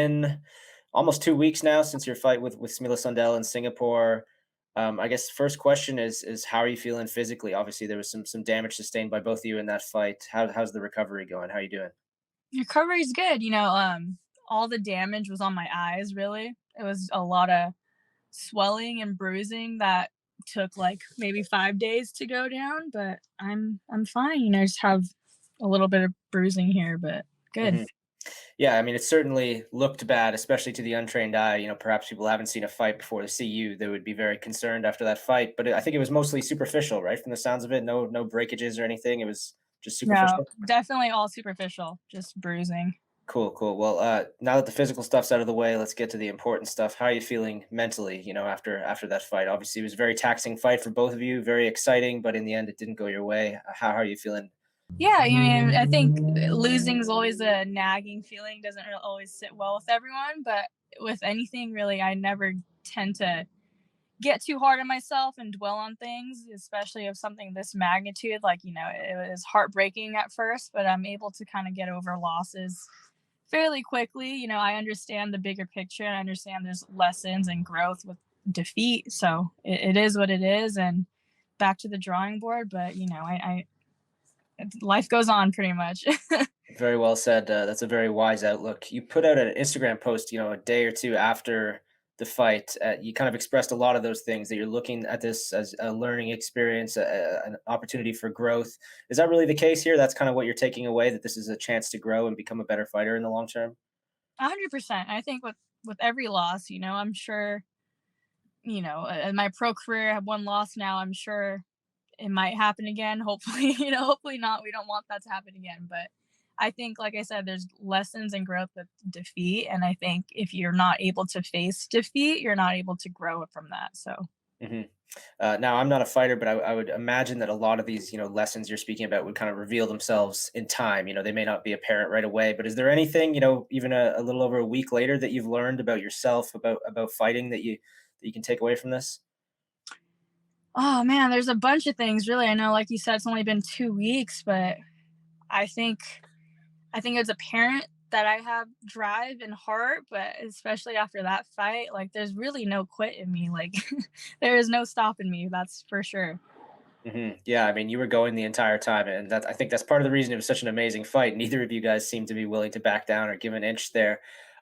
been almost 2 weeks now since your fight with Smilla Sundell in Singapore. I guess first question is how are you feeling physically? Obviously, there was some damage sustained by both of you in that fight. How's the recovery going? How are you doing? Recovery's good, all the damage was on my eyes, really. It was a lot of swelling and bruising that took, like, maybe 5 days to go down, but I'm fine, I just have a little bit of bruising here, but good. hmm Yeah, I mean, it certainly looked bad, especially to the untrained eye. Perhaps people haven't seen a fight before. To see you, they would be very concerned after that fight. But I think it was mostly superficial, right? From the sounds of it, no breakages or anything. It was just No, superficial. definitely all superficial, just bruising. Cool, cool. Well, now that the physical stuff's out of the way, let's get to the important stuff. How are you feeling mentally? After that fight. Obviously, it was a very taxing fight for both of you. Very exciting, but in the end, it didn't go your way. How are you feeling? Yeah, I think losing is always a nagging feeling, doesn't always sit well with everyone, but with anything really, I never tend to get too hard on myself and dwell on things, especially of something this magnitude. Like, it was heartbreaking at first, but I'm able to kind of get over losses fairly quickly. I understand the bigger picture and I understand there's lessons and growth with defeat. So it is what it is, and back to the drawing board. But, life goes on pretty much. Very well said. That's a very wise outlook. You put out an Instagram post, a day or two after the fight. You kind of expressed a lot of those things that you're looking at this as a learning experience, an opportunity for growth. Is that really the case here? That's kind of what you're taking away, that this is a chance to grow and become a better fighter in the long term? 100%. I think with every loss, I'm sure, in my pro career, I have one loss now. I'm sure it might happen again. Hopefully, hopefully not. We don't want that to happen again. But I think, like I said, there's lessons and growth with defeat. And I think if you're not able to face defeat, you're not able to grow from that. So, hmm Now, I'm not a fighter, but I would imagine that a lot of these, lessons you're speaking about would kind of reveal themselves in time. They may not be apparent right away, but is there anything, even a little over a week later, that you've learned about yourself, about fighting, that you can take away from this? oh man, there's a bunch of things really. I know, like you said, it's only been 2 weeks, but I think I think it's apparent that I have drive and heart, but especially after that fight, like there's no quit in me. Like there is no stopping me, that's for sure. Yeah, I mean, you were going the entire time, and I think that's part of the reason it was such an amazing fight. Neither of you guys seemed to be willing to back down or give an inch there.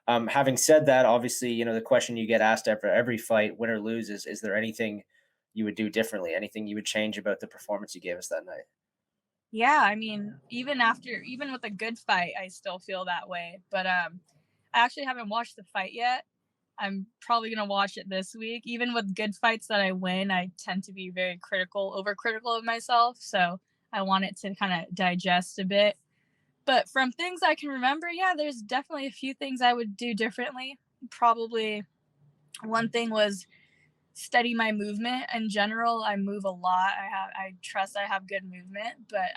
Having said that, obviously, the question you get asked after every fight, win or lose, is there anything you would do differently? Anything you would change about the performance you gave us that night? Yeah, I mean, even with a good fight, I still feel that way. But I actually haven't watched the fight yet. I'm probably gonna watch it this week. Even with good fights that I win, I tend to be very overcritical of myself. So I want it to kind of digest a bit. But from things I can remember, yeah, there's definitely a few things I would do differently. Probably one thing was steady my movement in general. I move a lot. I trust I have good movement, but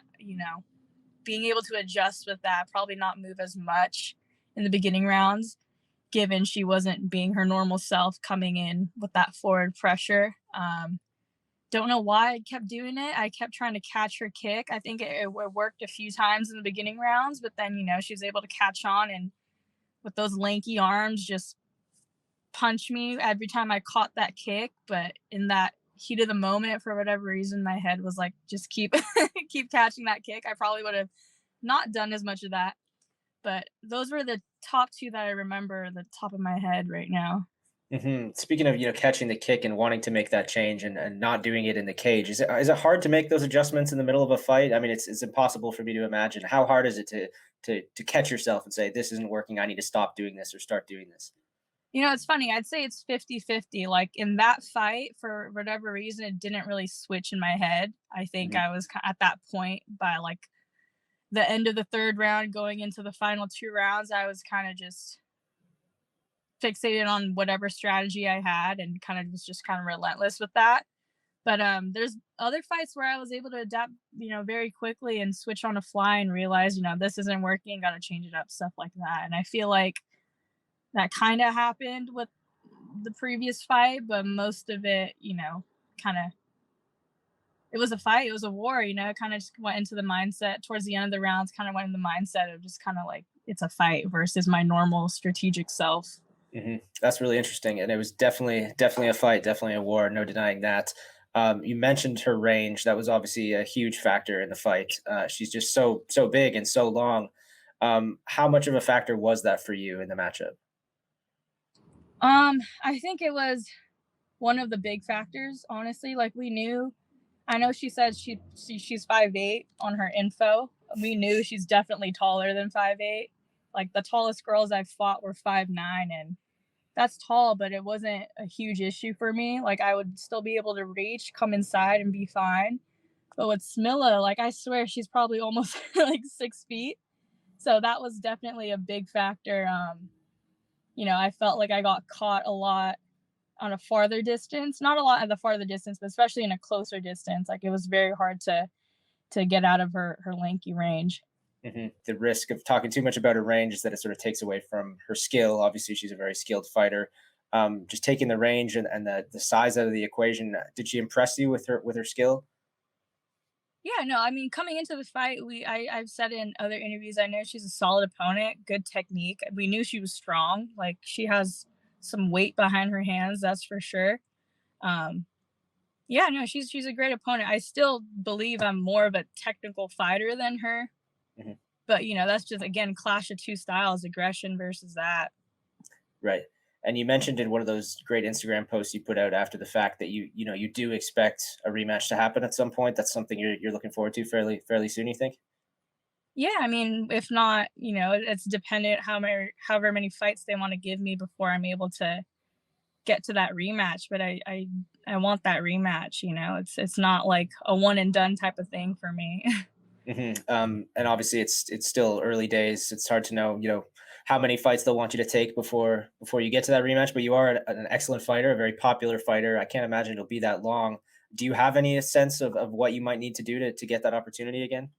being able to adjust with that, probably not move as much in the beginning rounds, given she wasn't being her normal self coming in with that forward pressure. Don't know why I kept doing it. I kept trying to catch her kick. I think it worked a few times in the beginning rounds, but then, she was able to catch on and with those lanky arms, just punch me every time I caught that kick. But in that heat of the moment, for whatever reason, my head was like, just keep keep catching that kick. I probably would have not done as much of that. But those were the top two that I remember at the top of my head right now. Speaking of, catching the kick and wanting to make that change, and not doing it in the cage, is it hard to make those adjustments in the middle of a fight? I mean, it's impossible for me to imagine. How hard is it to catch yourself and say, this isn't working, I need to stop doing this or start doing this? It's funny. I'd say it's 50-50. Like in that fight, for whatever reason, it didn't really switch in my head. I think hmm I was at that point by like the end of the third round, going into the final 2 rounds. I was kind of just fixated on whatever strategy I had and kind of was just kind of relentless with that. But there's other fights where I was able to adapt, very quickly and switch on a fly and realize, this isn't working, got to change it up, stuff like that. And I feel like that kind of happened with the previous fight, but most of it, kind of it was a war, kind of just went into the mindset towards the end of the rounds, kind of went in the mindset of just kind of like it's a fight versus my normal strategic self. That's really interesting, and it was definitely a fight, definitely a war, no denying that. You mentioned her range; that was obviously a huge factor in the fight. She's just so big and so long. How much of a factor was that for you in the matchup? I think it was one of the big factors, honestly. Like we knew, I know she said she's 5'8" on her info. We knew she's definitely taller than 5'8". Like the tallest girls I've fought were 5'9", and that's tall, but it wasn't a huge issue for me. Like I would still be able to reach, come inside, and be fine. But with Smilla, like I swear she's probably almost like 6 feet. So that was definitely a big factor. I felt like I got caught a lot on a farther distance. Not a lot at the farther distance, but especially in a closer distance. Like it was very hard to get out of her lanky range. The risk of talking too much about her range is that it sort of takes away from her skill. Obviously, she's a very skilled fighter. Just taking the range and the size out of the equation, did she impress you with her skill? Yeah, no, I mean, coming into the fight, I've said in other interviews, I know she's a solid opponent, good technique. We knew she was strong. Like she has some weight behind her hands, that's for sure. Um, yeah, no, she's a great opponent. I still believe I'm more of a technical fighter than her, Mhm. but that's just again clash of two styles, aggression versus that. Right. And you mentioned in one of those great Instagram posts you put out after the fact that you do expect a rematch to happen at some point. That's something you're looking forward to fairly soon. You think? Yeah, I mean, if not, it's dependent however many fights they want to give me before I'm able to get to that rematch. But I want that rematch. It's not like a one and done type of thing for me. And obviously, it's still early days. It's hard to know how many fights they'll want you to take before you get to that rematch. But you are an excellent fighter, a very popular fighter. I can't imagine it'll be that long. Do you have any sense of what you might need to do to get that opportunity again?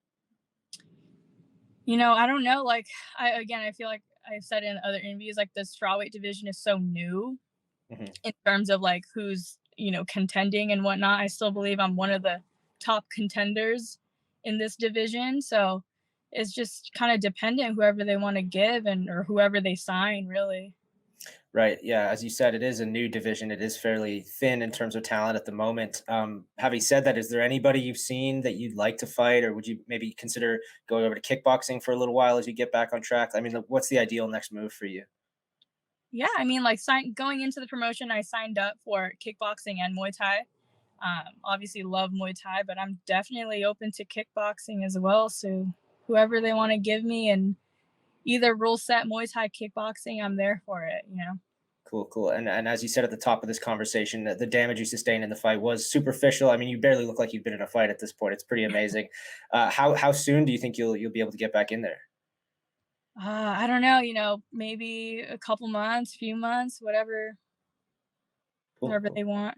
I don't know. Like I feel like I've said in other interviews, like the strawweight division is so new hmm in terms of like who's contending and whatnot. I still believe I'm one of the top contenders in this division. So it's just kind of dependent whoever they want to give and or whoever they sign, really. Right. Yeah. As you said, it is a new division. It is fairly thin in terms of talent at the moment. Having said that, is there anybody you've seen that you'd like to fight, or would you maybe consider going over to kickboxing for a little while as you get back on track? I mean, what's the ideal next move for you? Yeah, I mean, like going into the promotion, I signed up for kickboxing and Muay Thai. Obviously, love Muay Thai, but I'm definitely open to kickboxing as well. So whoever they want to give me, and either rule set Muay Thai kickboxing, I'm there for it. Cool, cool. And as you said at the top of this conversation, the damage you sustained in the fight was superficial. I mean, you barely look like you've been in a fight at this point. It's pretty amazing. How soon do you think you'll be able to get back in there? I don't know. Maybe a couple months, few months, whatever, Cool, whatever cool. they want.